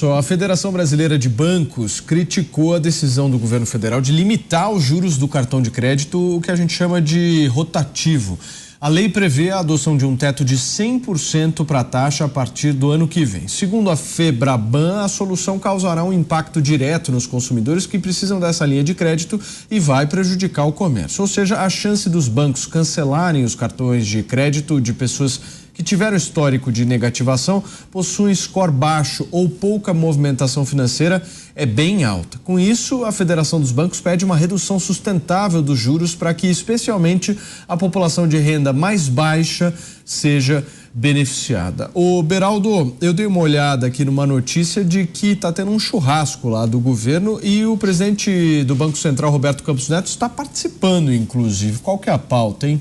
A Federação Brasileira de Bancos criticou a decisão do governo federal de limitar os juros do cartão de crédito, o que a gente chama de rotativo. A lei prevê a adoção de um teto de 100% para a taxa a partir do ano que vem. Segundo a Febraban, a solução causará um impacto direto nos consumidores que precisam dessa linha de crédito e vai prejudicar o comércio. Ou seja, a chance dos bancos cancelarem os cartões de crédito de pessoas que tiveram histórico de negativação, possuem score baixo ou pouca movimentação financeira é bem alta. Com isso, a Federação dos Bancos pede uma redução sustentável dos juros para que, especialmente, a população de renda mais baixa seja beneficiada. Ô Beraldo, eu dei uma olhada aqui numa notícia de que está tendo um churrasco lá do governo e o presidente do Banco Central, Roberto Campos Neto, está participando, inclusive. Qual que é a pauta, hein?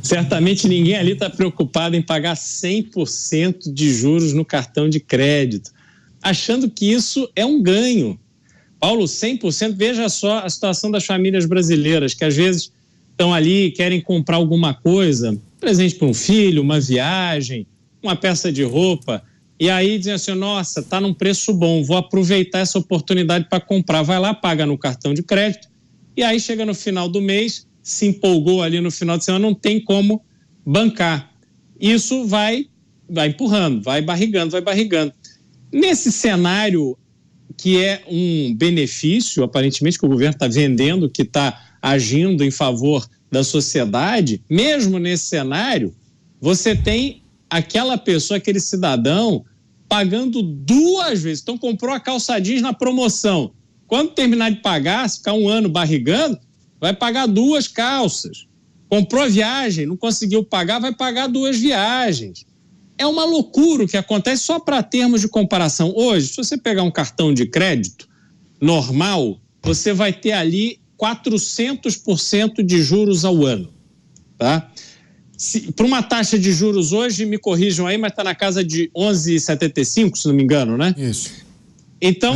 Certamente ninguém ali está preocupado em pagar 100% de juros no cartão de crédito, achando que isso é um ganho. Paulo, 100%, veja só a situação das famílias brasileiras, que às vezes estão ali, querem comprar alguma coisa, presente para um filho, uma viagem, uma peça de roupa, e aí dizem assim, nossa, está num preço bom, vou aproveitar essa oportunidade para comprar. Vai lá, paga no cartão de crédito, e aí chega no final do mês, se empolgou ali no final de semana, não tem como bancar. Isso vai empurrando, vai barrigando. Nesse cenário que é um benefício, aparentemente, que o governo está vendendo, que está agindo em favor da sociedade, mesmo nesse cenário, você tem aquela pessoa, aquele cidadão, pagando 2 vezes. Então, comprou a calça jeans na promoção. Quando terminar de pagar, se ficar um ano barrigando, vai pagar 2 calças. Comprou a viagem, não conseguiu pagar, vai pagar 2 viagens. É uma loucura o que acontece. Só para termos de comparação. Hoje, se você pegar um cartão de crédito normal, você vai ter ali 400% de juros ao ano. Tá? Para uma taxa de juros hoje, me corrijam aí, mas está na casa de 11,75, se não me engano, né? Isso. Então,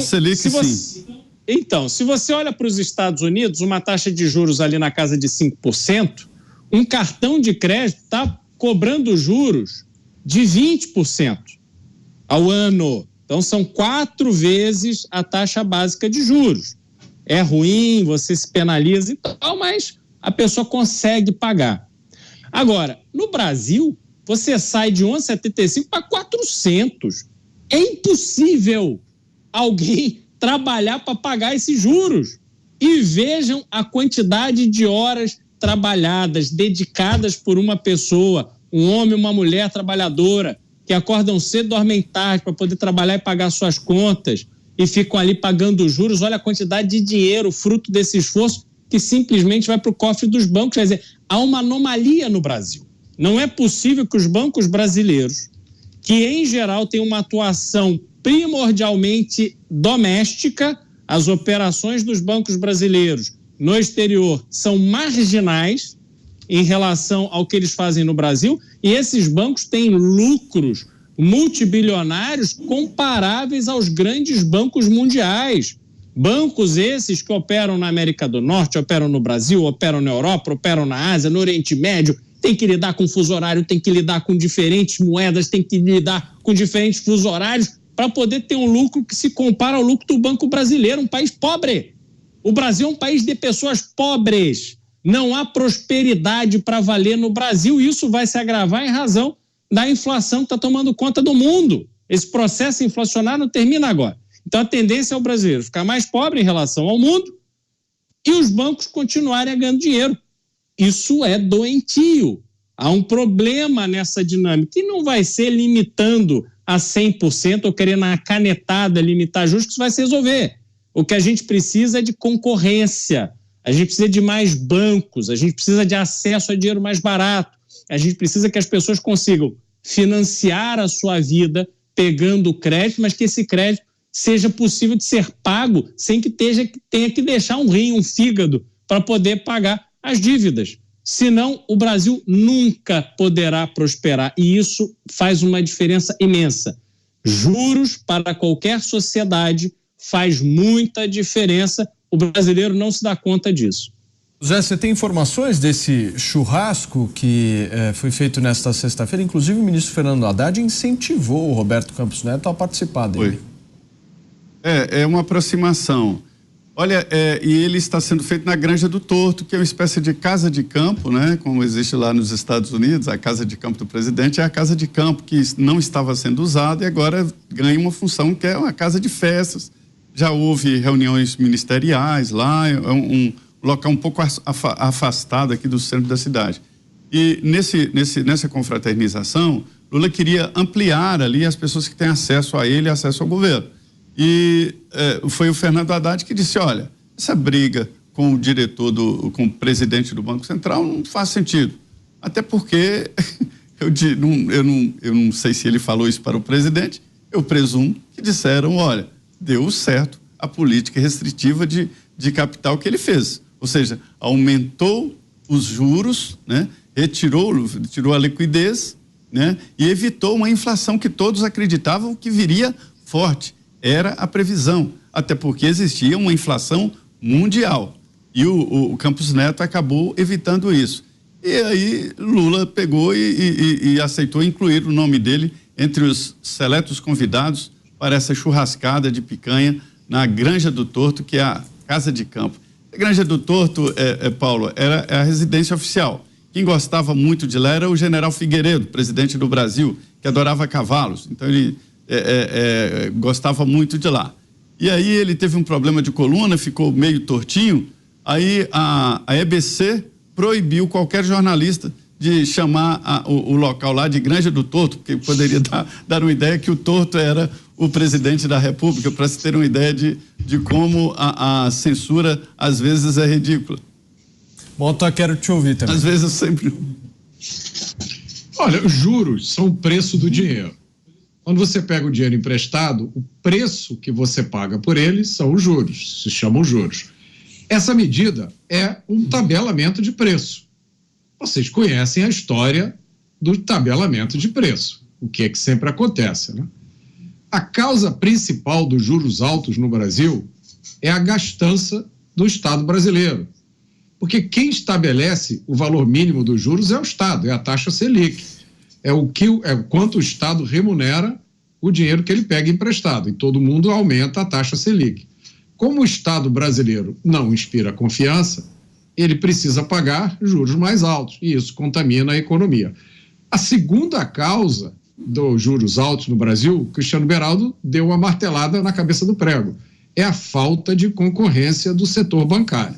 se você olha para os Estados Unidos, uma taxa de juros ali na casa de 5%, um cartão de crédito está cobrando juros de 20% ao ano. Então, são 4 vezes a taxa básica de juros. É ruim, você se penaliza e tal, mas a pessoa consegue pagar. Agora, no Brasil, você sai de 11,75 para 400. É impossível alguém trabalhar para pagar esses juros. E vejam a quantidade de horas trabalhadas, dedicadas por uma pessoa, um homem, uma mulher trabalhadora, que acordam cedo, dormem tarde para poder trabalhar e pagar suas contas e ficam ali pagando juros. Olha a quantidade de dinheiro, fruto desse esforço, que simplesmente vai para o cofre dos bancos. Quer dizer, há uma anomalia no Brasil. Não é possível que os bancos brasileiros, que em geral têm uma atuação primordialmente doméstica, as operações dos bancos brasileiros no exterior são marginais em relação ao que eles fazem no Brasil, e esses bancos têm lucros multibilionários comparáveis aos grandes bancos mundiais. Bancos esses que operam na América do Norte, operam no Brasil, operam na Europa, operam na Ásia, no Oriente Médio, tem que lidar com fuso horário, tem que lidar com diferentes moedas, tem que lidar com diferentes fusos horários, para poder ter um lucro que se compara ao lucro do Banco Brasileiro, um país pobre. O Brasil é um país de pessoas pobres. Não há prosperidade para valer no Brasil. Isso vai se agravar em razão da inflação que está tomando conta do mundo. Esse processo inflacionário não termina agora. Então, a tendência é o brasileiro ficar mais pobre em relação ao mundo e os bancos continuarem ganhando dinheiro. Isso é doentio. Há um problema nessa dinâmica e não vai ser limitando a 100% ou querendo na canetada limitar juros que isso vai se resolver. O que a gente precisa é de concorrência, a gente precisa de mais bancos, a gente precisa de acesso a dinheiro mais barato, a gente precisa que as pessoas consigam financiar a sua vida pegando crédito, mas que esse crédito seja possível de ser pago sem que tenha que deixar um rim, um fígado para poder pagar as dívidas. Senão, o Brasil nunca poderá prosperar. E isso faz uma diferença imensa. Juros para qualquer sociedade faz muita diferença. O brasileiro não se dá conta disso. Zé, você tem informações desse churrasco que foi feito nesta sexta-feira? Inclusive o ministro Fernando Haddad incentivou o Roberto Campos Neto a participar dele. É uma aproximação. Olha, e ele está sendo feito na Granja do Torto, que é uma espécie de casa de campo, né? Como existe lá nos Estados Unidos, a casa de campo do presidente é a casa de campo que não estava sendo usada e agora ganha uma função que é uma casa de festas. Já houve reuniões ministeriais lá, é um local um pouco afastado aqui do centro da cidade. E nessa confraternização, Lula queria ampliar ali as pessoas que têm acesso a ele, acesso ao governo. E foi o Fernando Haddad que disse, olha, essa briga com o diretor, com o presidente do Banco Central não faz sentido. Até porque, eu não sei se ele falou isso para o presidente, eu presumo que disseram, olha, deu certo a política restritiva de capital que ele fez. Ou seja, aumentou os juros, né? Tirou a liquidez, né? E evitou uma inflação que todos acreditavam que viria forte. Era a previsão, até porque existia uma inflação mundial. E o Campos Neto acabou evitando isso. E aí Lula pegou e aceitou incluir o nome dele entre os seletos convidados para essa churrascada de picanha na Granja do Torto, que é a casa de campo. A Granja do Torto, Paulo, era a residência oficial. Quem gostava muito de lá era o general Figueiredo, presidente do Brasil, que adorava cavalos. Então ele gostava muito de lá. E aí ele teve um problema de coluna, ficou meio tortinho, aí a EBC proibiu qualquer jornalista de chamar o local lá de Granja do Torto, porque poderia dar uma ideia que o Torto era o presidente da República, para se ter uma ideia de como a censura às vezes é ridícula. Bom, então quero te ouvir também. Às vezes sempre... Olha, os juros são o preço do dinheiro. Quando você pega o dinheiro emprestado, o preço que você paga por ele são os juros, se chamam juros. Essa medida é um tabelamento de preço. Vocês conhecem a história do tabelamento de preço, o que é que sempre acontece, né? A causa principal dos juros altos no Brasil é a gastança do Estado brasileiro. Porque quem estabelece o valor mínimo dos juros é o Estado, é a taxa Selic. É quanto o Estado remunera o dinheiro que ele pega emprestado. E todo mundo aumenta a taxa Selic. Como o Estado brasileiro não inspira confiança, ele precisa pagar juros mais altos. E isso contamina a economia. A segunda causa dos juros altos no Brasil, Cristiano Beraldo deu uma martelada na cabeça do prego. É a falta de concorrência do setor bancário.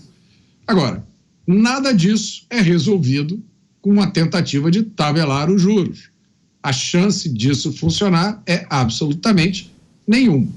Agora, nada disso é resolvido com uma tentativa de tabelar os juros. A chance disso funcionar é absolutamente nenhuma.